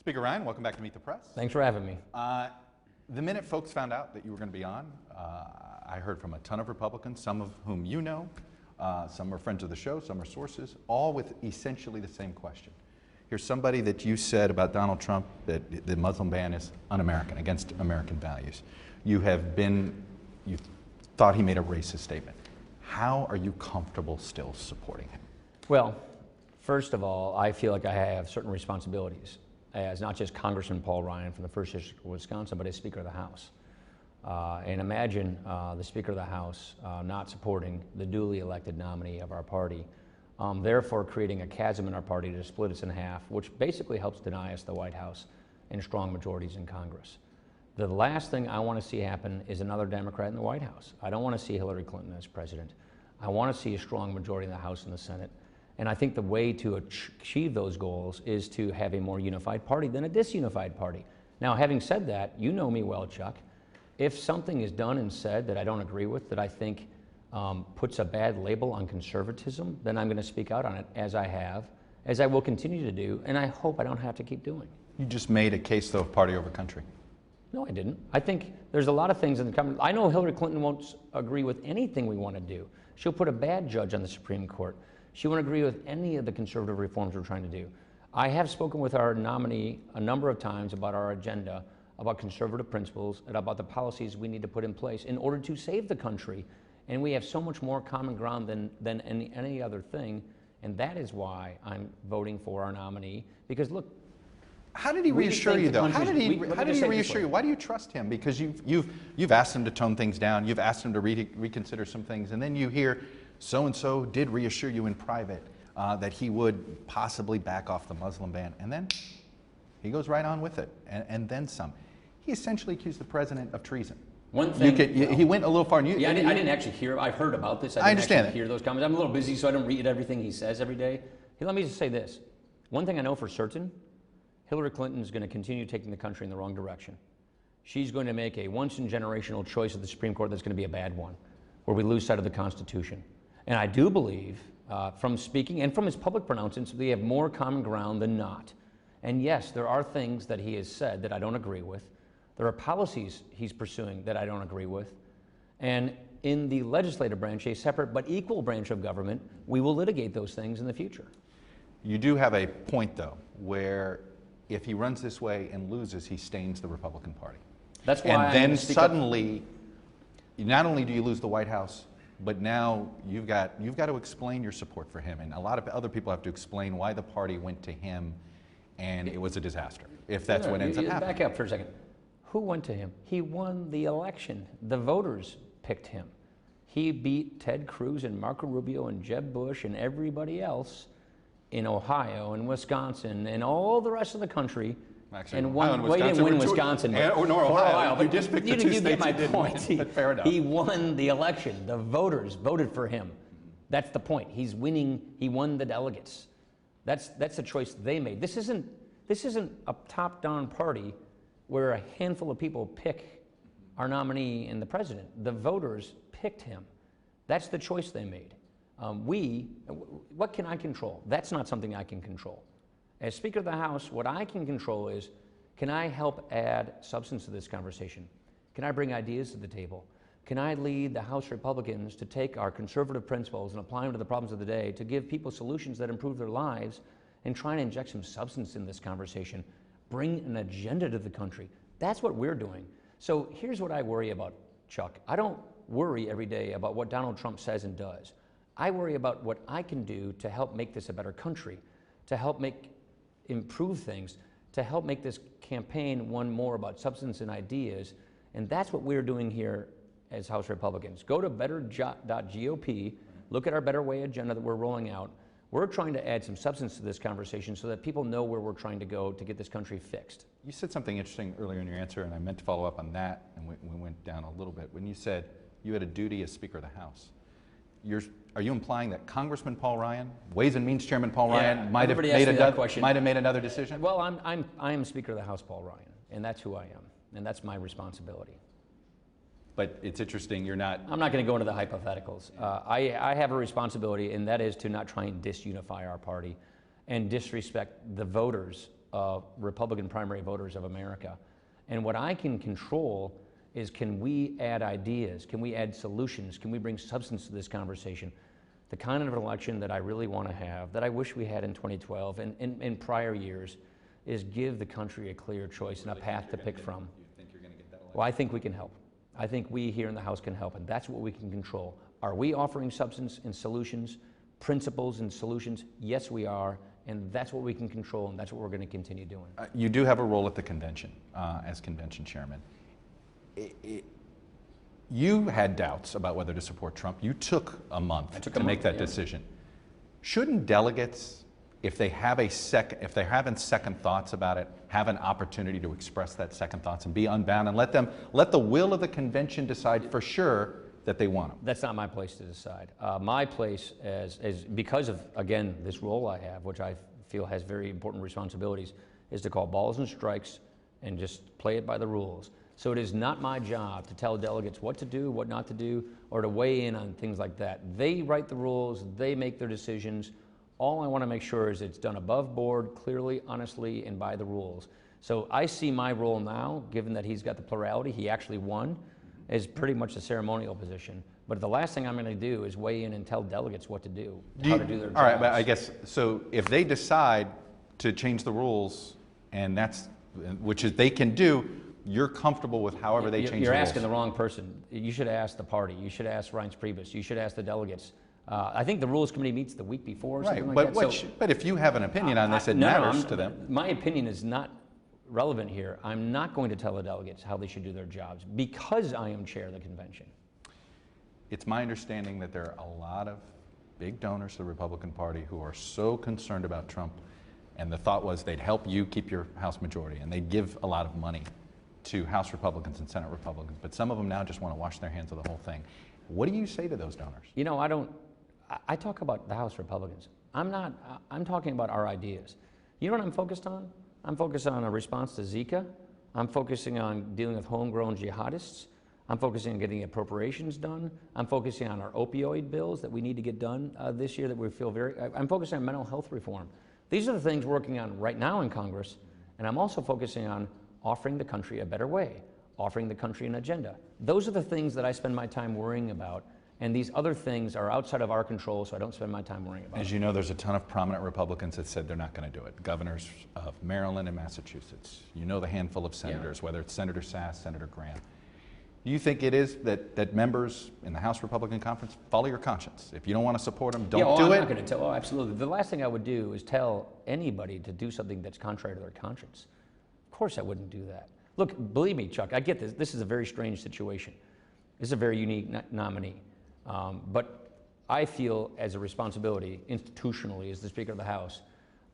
Speaker Ryan, welcome back to Meet the Press. Thanks for having me. The minute folks found out that you were going to be on, I heard from a ton of Republicans, some of whom you know, some are friends of the show, some are sources, all with essentially the same question. Here's somebody that you said about Donald Trump that the Muslim ban is un-American, against American values. You thought he made a racist statement. How are you comfortable still supporting him? Well, first of all, I feel like I have certain responsibilities as not just Congressman Paul Ryan from the 1st District of Wisconsin, but as Speaker of the House. And imagine the Speaker of the House not supporting the duly elected nominee of our party, therefore creating a chasm in our party to split us in half, which basically helps deny us the White House and strong majorities in Congress. The last thing I want to see happen is another Democrat in the White House. I don't want to see Hillary Clinton as president. I want to see a strong majority in the House and the Senate. And I think the way to achieve those goals is to have a more unified party than a disunified party. Now, having said that, you know me well, Chuck. If something is done and said that I don't agree with, that I think puts a bad label on conservatism, then I'm going to speak out on it, as I have, as I will continue to do, and I hope I don't have to keep doing. You just made a case, though, of party over country. No, I didn't. I think there's a lot of things in the coming. I know Hillary Clinton won't agree with anything we want to do. She'll put a bad judge on the Supreme Court. She won't agree with any of the conservative reforms we're trying to do. I have spoken with our nominee a number of times about our agenda, about conservative principles, and about the policies we need to put in place in order to save the country. And we have so much more common ground than any other thing. And that is why I'm voting for our nominee. Because look, how did he reassure you, though? How did he reassure you? Why do you trust him? Because you've asked him to tone things down. You've asked him to reconsider some things. And then you hear so-and-so did reassure you in private that he would possibly back off the Muslim ban. And then he goes right on with it, and then some. He essentially accused the president of treason. One thing, he went a little far. I didn't actually hear. I've heard about this. I didn't actually hear those comments. I'm a little busy, so I don't read everything he says every day. Hey, let me just say this. One thing I know for certain, Hillary Clinton is going to continue taking the country in the wrong direction. She's going to make a once-in-generational choice at the Supreme Court that's going to be a bad one, where we lose sight of the Constitution. And I do believe, from speaking and from his public pronouncements, we have more common ground than not. And yes, there are things that he has said that I don't agree with. There are policies he's pursuing that I don't agree with. And in the legislative branch, a separate but equal branch of government, we will litigate those things in the future. You do have a point, though, where if he runs this way and loses, he stains the Republican Party. That's why. And then suddenly, not only do you lose the White House, but now you've got to explain your support for him, and a lot of other people have to explain why the party went to him, and it was a disaster. If that's what ends up happening. Back up for a second. Who went to him? He won the election. The voters picked him. He beat Ted Cruz and Marco Rubio and Jeb Bush and everybody else in Ohio and Wisconsin and all the rest of the country. Actually, and won. Well, he didn't win Wisconsin, or Ohio. But you just picked the two states get my point. Fair enough. He won the election. The voters voted for him. That's the point. He's winning. He won the delegates. That's the choice they made. This isn't a top-down party where a handful of people pick our nominee and the president. The voters picked him. That's the choice they made. What can I control? That's not something I can control. As Speaker of the House, what I can control is, can I help add substance to this conversation? Can I bring ideas to the table? Can I lead the House Republicans to take our conservative principles and apply them to the problems of the day, to give people solutions that improve their lives, and try and inject some substance in this conversation, bring an agenda to the country? That's what we're doing. So here's what I worry about, Chuck. I don't worry every day about what Donald Trump says and does. I worry about what I can do to help make this a better country, to help improve things, to help make this campaign one more about substance and ideas. And that's what we're doing here as House Republicans. Go to better.gop, look at our Better Way agenda that we're rolling out. We're trying to add some substance to this conversation so that people know where we're trying to go to get this country fixed. You said something interesting earlier in your answer, and I meant to follow up on that, and we went down a little bit. When you said you had a duty as Speaker of the House, are you implying that Congressman Paul Ryan, Ways and Means Chairman Paul Ryan, might have made another decision? Well, I am Speaker of the House, Paul Ryan, and that's who I am, and that's my responsibility. But it's interesting, you're not... I'm not going to go into the hypotheticals. I have a responsibility, and that is to not try and disunify our party and disrespect the voters of Republican primary voters of America. And what I can control is, can we add ideas? Can we add solutions? Can we bring substance to this conversation? The kind of election that I really want to have, that I wish we had in 2012 and in prior years, is give the country a clear choice and a path to pick from. You think you're going to get that election? Well, I think we can help. I think we here in the House can help, and that's what we can control. Are we offering substance and solutions, principles and solutions? Yes, we are, and that's what we can control, and that's what we're going to continue doing. You do have a role at the convention as convention chairman. You had doubts about whether to support Trump. You took a month to make that decision. Shouldn't delegates, if they have if they're having second thoughts about it, have an opportunity to express that second thoughts and be unbound, and let the will of the convention decide for sure that they want them? That's not my place to decide. My place, is because of, again, this role I have, which I feel has very important responsibilities, is to call balls and strikes and just play it by the rules. So it is not my job to tell delegates what to do, what not to do, or to weigh in on things like that. They write the rules, they make their decisions. All I want to make sure is it's done above board, clearly, honestly, and by the rules. So I see my role now, given that he's got the plurality, he actually won, is pretty much a ceremonial position. But the last thing I'm going to do is weigh in and tell delegates what to do, how to do their jobs. All right, but I guess, so if they decide to change the rules, and which is they can do, you're comfortable with however they change the rules? You're asking the wrong person. You should ask the party. You should ask Reince Priebus. You should ask the delegates. I think the Rules Committee meets the week before, or something like that. But if you have an opinion on this, it matters to them. My opinion is not relevant here. I'm not going to tell the delegates how they should do their jobs because I am chair of the convention. It's my understanding that there are a lot of big donors to the Republican Party who are so concerned about Trump, and the thought was they'd help you keep your House majority, and they'd give a lot of money to House Republicans and Senate Republicans, but some of them now just want to wash their hands of the whole thing. What do you say to those donors? You know, I talk about the House Republicans. I'm talking about our ideas. You know what I'm focused on? I'm focused on a response to Zika. I'm focusing on dealing with homegrown jihadists. I'm focusing on getting appropriations done. I'm focusing on our opioid bills that we need to get done this year that we feel I'm focusing on mental health reform. These are the things we're working on right now in Congress, and I'm also focusing on offering the country a better way, offering the country an agenda. Those are the things that I spend my time worrying about, and these other things are outside of our control, so I don't spend my time worrying about it. As you know, there's a ton of prominent Republicans that said they're not going to do it. Governors of Maryland and Massachusetts. You know the handful of senators, whether it's Senator Sass, Senator Graham. Do you think it is that members in the House Republican Conference follow your conscience? If you don't want to support them, don't do it? I'm not going to tell. Oh, absolutely. The last thing I would do is tell anybody to do something that's contrary to their conscience. Of course I wouldn't do that. Look, believe me, Chuck, I get this. This is a very strange situation. This is a very unique nominee. But I feel as a responsibility, institutionally, as the Speaker of the House,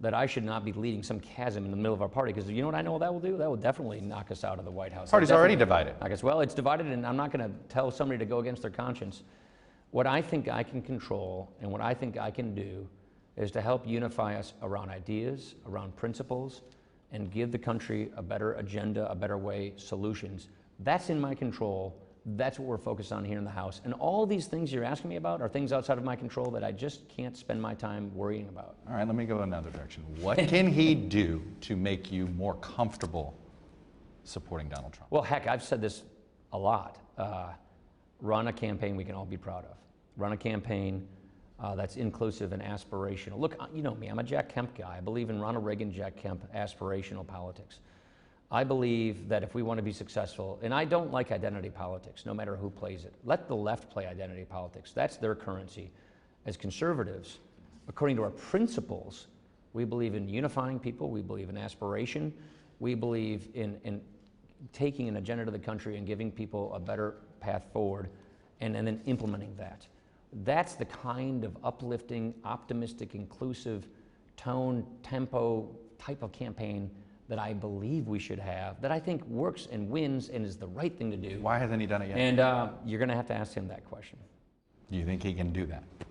that I should not be leading some chasm in the middle of our party, because you know what I know that will do? That will definitely knock us out of the White House. Party's already divided. Well, it's divided, and I'm not going to tell somebody to go against their conscience. What I think I can control and what I think I can do is to help unify us around ideas, around principles, and give the country a better agenda, a better way, solutions. That's in my control. That's what we're focused on here in the House. And all these things you're asking me about are things outside of my control that I just can't spend my time worrying about. All right, let me go another direction. What can he do to make you more comfortable supporting Donald Trump? Well, heck, I've said this a lot. Run a campaign we can all be proud of. Run a campaign that's inclusive and aspirational. Look, you know me, I'm a Jack Kemp guy. I believe in Ronald Reagan, Jack Kemp, aspirational politics. I believe that if we want to be successful, and I don't like identity politics, no matter who plays it. Let the left play identity politics. That's their currency. As conservatives, according to our principles, we believe in unifying people. We believe in aspiration. We believe in taking an agenda to the country and giving people a better path forward, and then implementing that. That's the kind of uplifting, optimistic, inclusive tone, tempo type of campaign that I believe we should have, that I think works and wins and is the right thing to do. Why hasn't he done it yet? And you're going to have to ask him that question. Do you think he can do that? Do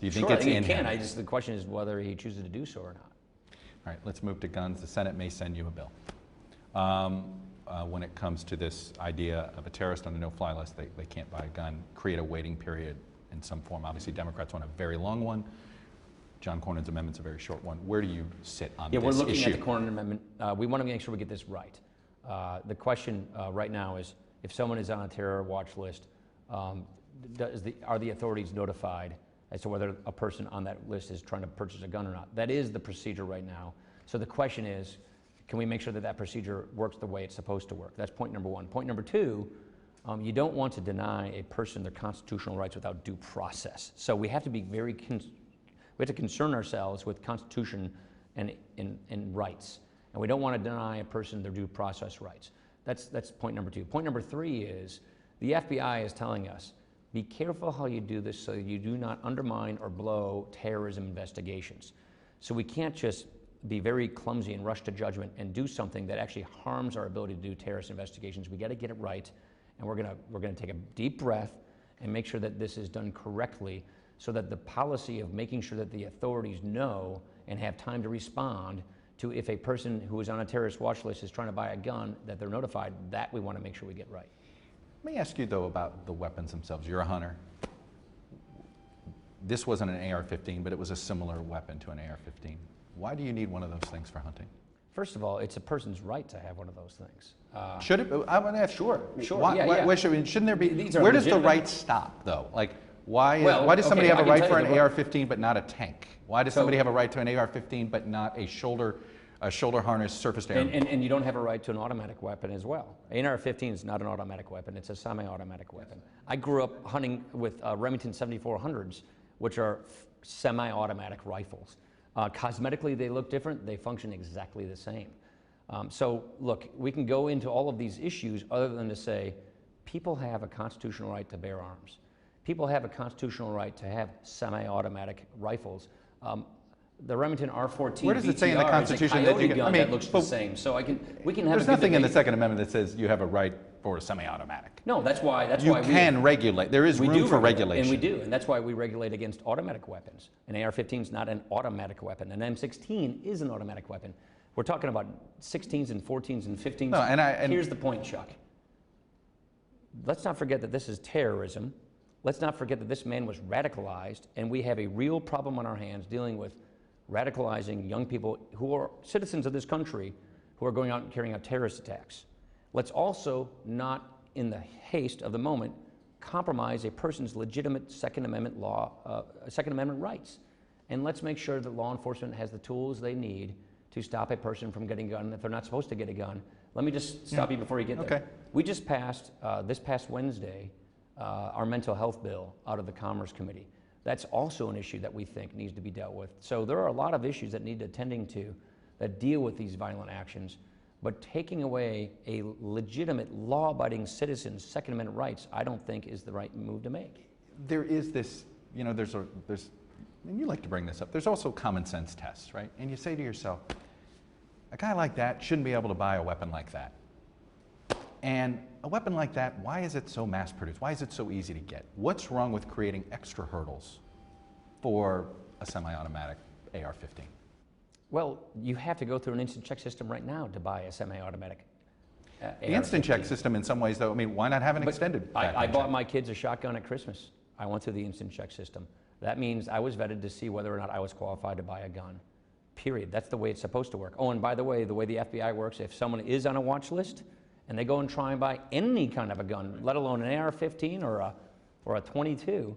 you think it's in him? He can. The question is whether he chooses to do so or not. All right, let's move to guns. The Senate may send you a bill. When it comes to this idea of a terrorist on a no-fly list, they can't buy a gun, create a waiting period in some form. Obviously, Democrats want a very long one. John Cornyn's amendment's a very short one. Where do you sit on this issue? Yeah, we're looking at the Cornyn amendment. We want to make sure we get this right. The question right now is, if someone is on a terror watch list, are the authorities notified as to whether a person on that list is trying to purchase a gun or not? That is the procedure right now. So the question is, can we make sure that that procedure works the way it's supposed to work? That's point number one. Point number two, you don't want to deny a person their constitutional rights without due process. So we have to be we have to concern ourselves with Constitution and rights. And we don't want to deny a person their due process rights. That's point number two. Point number three is, the FBI is telling us, be careful how you do this so you do not undermine or blow terrorism investigations. So we can't just be very clumsy and rush to judgment and do something that actually harms our ability to do terrorist investigations. We got to get it right, and we're gonna take a deep breath and make sure that this is done correctly, so that the policy of making sure that the authorities know and have time to respond to if a person who is on a terrorist watch list is trying to buy a gun, that they're notified, that we want to make sure we get right. Let me ask you, though, about the weapons themselves. You're a hunter. This wasn't an AR-15, but it was a similar weapon to an AR-15. Why do you need one of those things for hunting? First of all, it's a person's right to have one of those things. Should it? I want to ask. Sure. Why shouldn't there be? Where does the right stop, though? Like, why does somebody have a right for an AR-15 but not a tank? Why does somebody have a right to an AR-15 but not a shoulder harness surface area? And you don't have a right to an automatic weapon as well. An AR-15 is not an automatic weapon; it's a semi-automatic weapon. I grew up hunting with Remington 7400s, which are semi-automatic rifles. Cosmetically, they look different. They function exactly the same. So, look, we can go into all of these issues other than to say people have a constitutional right to bear arms. People have a constitutional right to have semi-automatic rifles. The Remington R14 Where does it say in the Constitution that you can? I mean, that looks the same. So we can have. There's nothing in the Second Amendment that says you have a right for a semi-automatic. No, that's why you can regulate. There is room for regulation, and we do, and that's why we regulate against automatic weapons. An AR-15 is not an automatic weapon. An M16 is an automatic weapon. We're talking about 16s and 14s and 15s. No, and here's the point, Chuck. Let's not forget that this is terrorism. Let's not forget that this man was radicalized, and we have a real problem on our hands dealing with radicalizing young people who are citizens of this country who are going out and carrying out terrorist attacks. Let's also not, in the haste of the moment, compromise a person's legitimate Second Amendment rights. And let's make sure that law enforcement has the tools they need to stop a person from getting a gun if they're not supposed to get a gun. Let me just stop you before you get there. Okay. We just passed, this past Wednesday, our mental health bill out of the Commerce Committee. That's also an issue that we think needs to be dealt with. So there are a lot of issues that need attending to that deal with these violent actions, but taking away a legitimate law-abiding citizen's Second Amendment rights, I don't think is the right move to make. There is this, there's, and you like to bring this up, there's also common sense tests, right? And you say to yourself, a guy like that shouldn't be able to buy a weapon like that. And a weapon like that, why is it so mass-produced? Why is it so easy to get? What's wrong with creating extra hurdles for a semi-automatic AR-15? Well, you have to go through an instant check system right now to buy a semi-automatic The instant check system in some ways, though, I mean, why not have an extended background I bought check? my kids a shotgun at Christmas. I went through the instant check system. That means I was vetted to see whether or not I was qualified to buy a gun. Period. That's the way it's supposed to work. Oh, and by the way the FBI works, if someone is on a watch list, and they go and try and buy any kind of a gun, let alone an AR-15 or a 22,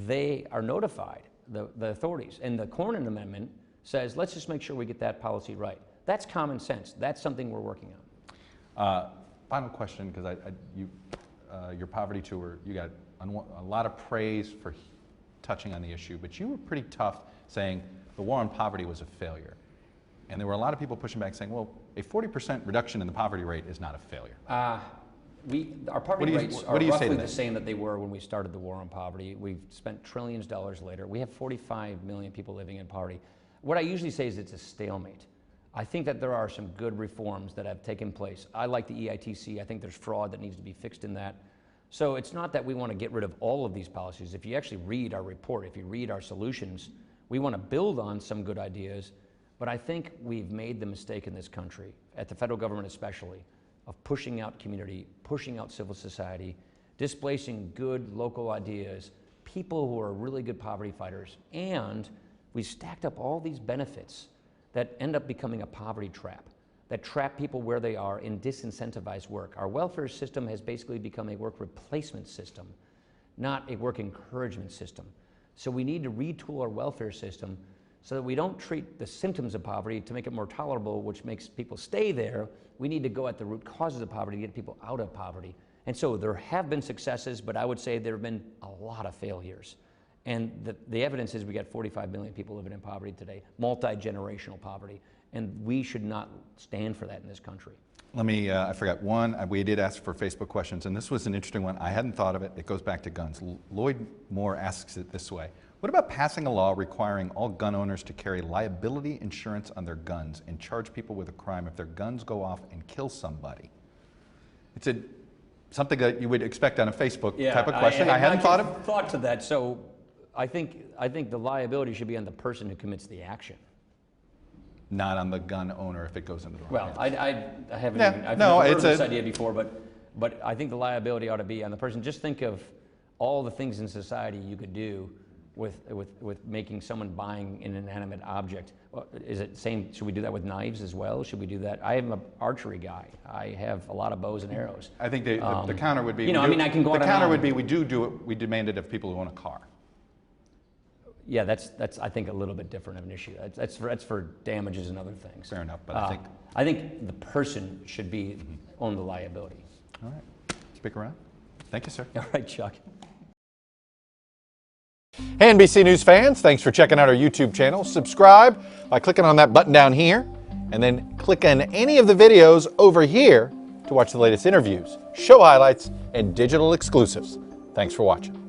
they are notified, the authorities. And the Cornyn Amendment says, let's just make sure we get that policy right. That's common sense. That's something we're working on. Final question, because your poverty tour, you got a lot of praise for touching on the issue, but you were pretty tough saying the war on poverty was a failure. And there were a lot of people pushing back saying, well, a 40% reduction in the poverty rate is not a failure. Our poverty rates are roughly the same that they were when we started the war on poverty. We've spent trillions of dollars later. We have 45 million people living in poverty. What I usually say is it's a stalemate. I think that there are some good reforms that have taken place. I like the EITC. I think there's fraud that needs to be fixed in that. So it's not that we want to get rid of all of these policies. If you actually read our report, if you read our solutions, we want to build on some good ideas. But I think we've made the mistake in this country, at the federal government especially, of pushing out community, pushing out civil society, displacing good local ideas, people who are really good poverty fighters, and We stacked up all these benefits that end up becoming a poverty trap, that trap people where they are in disincentivized work. Our welfare system has basically become a work replacement system, not a work encouragement system. So we need to retool our welfare system so that we don't treat the symptoms of poverty to make it more tolerable, which makes people stay there. We need to go at the root causes of poverty to get people out of poverty. And so there have been successes, but I would say there have been a lot of failures. And the evidence is we got 45 million people living in poverty today, multi-generational poverty, and we should not stand for that in this country. Let me, I forgot one, we did ask for Facebook questions, and this was an interesting one. I hadn't thought of it. It goes back to guns. Lloyd Moore asks it this way. What about passing a law requiring all gun owners to carry liability insurance on their guns and charge people with a crime if their guns go off and kill somebody? It's something that you would expect on a Facebook type of question. I hadn't thought to that. So I think the liability should be on the person who commits the action, not on the gun owner if it goes into the wrong Well, hands. I haven't I've never heard of this idea before, but I think the liability ought to be on the person. Just think of all the things in society you could do with making someone buying an inanimate object. Is it same? Should we do that with knives as well? Should we do that? I am an archery guy. I have a lot of bows and arrows. I think the counter would be. I can go on. The counter would be we do it. We demand it of people who own a car. Yeah, that's I think a little bit different of an issue. That's for damages and other things. Fair enough, but I think the person should be own the liability. All right, stick around. Thank you, sir. All right, Chuck. Hey, NBC News fans, thanks for checking out our YouTube channel. Subscribe by clicking on that button down here, and then click on any of the videos over here to watch the latest interviews, show highlights, and digital exclusives. Thanks for watching.